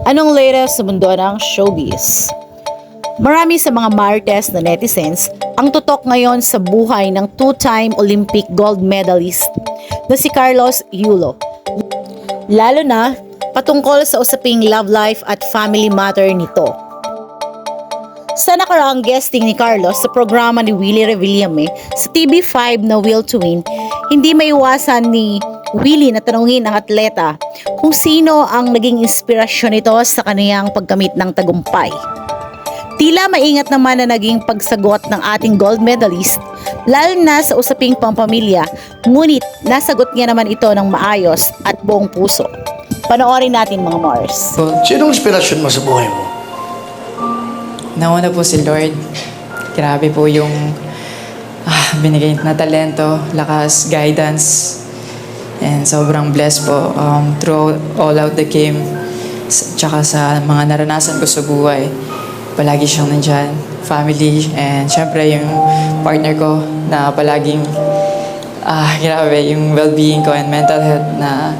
Anong latest sa mundo ng showbiz? Marami sa mga marites na netizens ang tutok ngayon sa buhay ng two-time Olympic gold medalist na si Carlos Yulo. Lalo na patungkol sa usaping love life at family matter nito. Sa nakaraang guesting ni Carlos sa programa ni Willie Revillame sa TV5 na Will to Win, hindi maiwasan ni Willie na tanungin ang atleta kung sino ang naging inspirasyon nito sa kaniyang pagkamit ng tagumpay. Tila maingat naman na naging pagsagot ng ating gold medalist, lalo na sa usaping pampamilya, ngunit nasagot niya naman ito ng maayos at buong puso. Panoorin natin mga Mars. Sinong inspirasyon mo sa buhay mo? Nauna po si Lord. Grabe po yung binigay na talento, lakas, guidance. And sobrang blessed po through all out the game. Tsaka sa mga naranasan ko sa buhay. Palagi siyang nandyan. Family and syempre yung partner ko na palaging grabe yung well-being ko and mental health na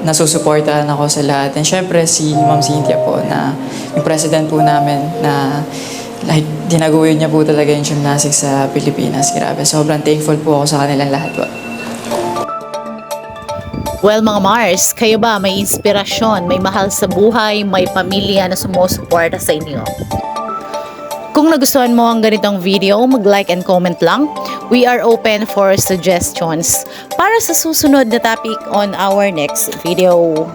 nasusuportahan ako sa lahat. And syempre si Ma'am Cynthia po na yung president po namin na like dinaguyod niya po talaga yung gymnastics sa Pilipinas. Grabe, sobrang thankful po ako sa kanilang lahat po. Well mga Mars, kayo ba may inspirasyon, may mahal sa buhay, may pamilya na sumusuporta sa inyo? Kung nagustuhan mo ang ganitong video, mag-like and comment lang. We are open for suggestions para sa susunod na topic on our next video.